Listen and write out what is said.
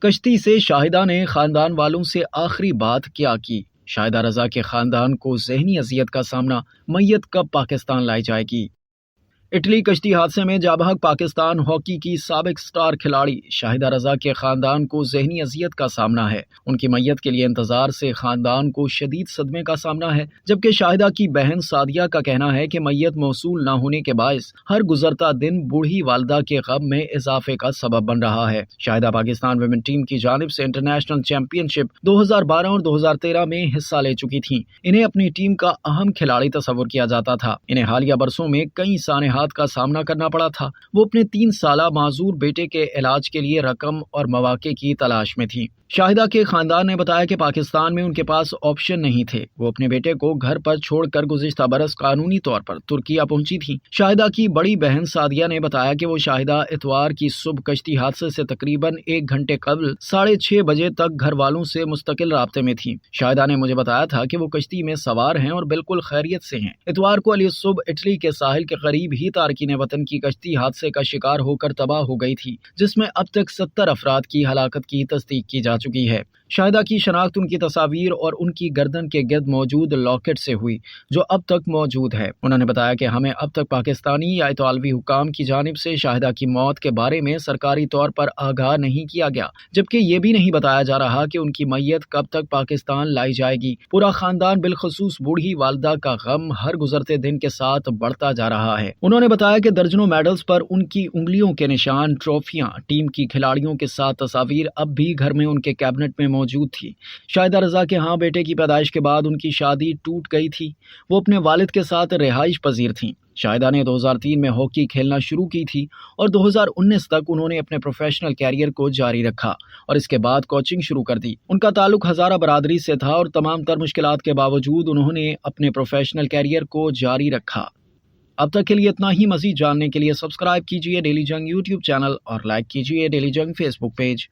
کشتی سے شاہدہ نے خاندان والوں سے آخری بات کیا کی؟ شاہدہ رضا کے خاندان کو ذہنی اذیت کا سامنا، میت کب پاکستان لائی جائے گی؟ اٹلی کشتی حادثے میں جاں بحق پاکستان ہاکی کی سابق سٹار کھلاڑی شاہدہ رضا کے خاندان کو ذہنی اذیت کا سامنا ہے۔ ان کی میت کے لیے انتظار سے خاندان کو شدید صدمے کا سامنا ہے، جبکہ شاہدہ کی بہن سعدیہ کا کہنا ہے کہ میت موصول نہ ہونے کے باعث ہر گزرتا دن بوڑھی والدہ کے غم میں اضافے کا سبب بن رہا ہے۔ شاہدہ پاکستان ویمن ٹیم کی جانب سے انٹرنیشنل چیمپئن شپ 2012 اور 2013 میں حصہ لے چکی تھیں۔ انہیں اپنی ٹیم کا اہم کھلاڑی تصور کیا جاتا تھا۔ انہیں حالیہ برسوں میں کئی سانحات کا سامنا کرنا پڑا تھا۔ وہ اپنے 3 سالہ معذور بیٹے کے علاج کے لیے رقم اور مواقع کی تلاش میں تھی۔ شاہدہ کے خاندان نے بتایا کہ پاکستان میں ان کے پاس آپشن نہیں تھے۔ وہ اپنے بیٹے کو گھر پر چھوڑ کر گزشتہ برس قانونی طور پر ترکیہ پہنچی تھیں۔ شاہدہ کی بڑی بہن سعدیہ نے بتایا کہ وہ شاہدہ اتوار کی صبح کشتی حادثے سے تقریباً 1 گھنٹے قبل 6:30 بجے تک گھر والوں سے مستقل رابطے میں تھیں۔ شاہدہ نے مجھے بتایا تھا کہ وہ کشتی میں سوار ہیں اور بالکل خیریت سے ہیں۔ اتوار کو علی صبح اٹلی کے ساحل کے قریب ہی تارکین وطن کی کشتی حادثے کا شکار ہو کر تباہ ہو گئی تھی، جس میں اب تک 70 افراد کی ہلاکت کی تصدیق کی جا چکی ہے۔ شاہدہ کی شناخت ان کی تصاویر اور ان کی گردن کے گرد موجود لاکٹ سے ہوئی، جو اب تک موجود ہے۔ انہوں نے بتایا کہ ہمیں اب تک پاکستانی یا اطالوی حکام کی جانب سے شاہدہ کی موت کے بارے میں سرکاری طور پر آگاہ نہیں کیا گیا، جبکہ یہ بھی نہیں بتایا جا رہا کہ ان کی میت کب تک پاکستان لائی جائے گی۔ پورا خاندان بالخصوص بوڑھی والدہ کا غم ہر گزرتے دن کے ساتھ بڑھتا جا رہا ہے۔ انہوں نے بتایا کہ درجنوں میڈلز پر ان کی انگلیوں کے نشان، ٹرافیاں، ٹیم کی کھلاڑیوں کے ساتھ تصاویر اب بھی گھر میں ان کے کیبنٹ میں موجود تھی۔ شاہدہ رضا کے ہاں بیٹے کی پیدائش کے بعد ان کی شادی ٹوٹ گئی تھی۔ وہ اپنے والد کے ساتھ رہائش پذیر تھیں۔ شاہدہ نے 2003 میں ہاکی کھیلنا شروع کی تھی اور 2019 تک انہوں نے اپنے پروفیشنل کیریئر کو جاری رکھا اور اس کے بعد کوچنگ شروع کر دی۔ ان کا تعلق ہزارہ برادری سے تھا اور تمام تر مشکلات کے باوجود انہوں نے اپنے پروفیشنل کیریئر کو جاری رکھا۔ اب تک کے لیے اتنا ہی۔ مزید جاننے کے لیے سبسکرائب کیجیے ڈیلی جنگ یوٹیوب چینل اور لائک کیجیے ڈیلی جنگ فیس بک پیج۔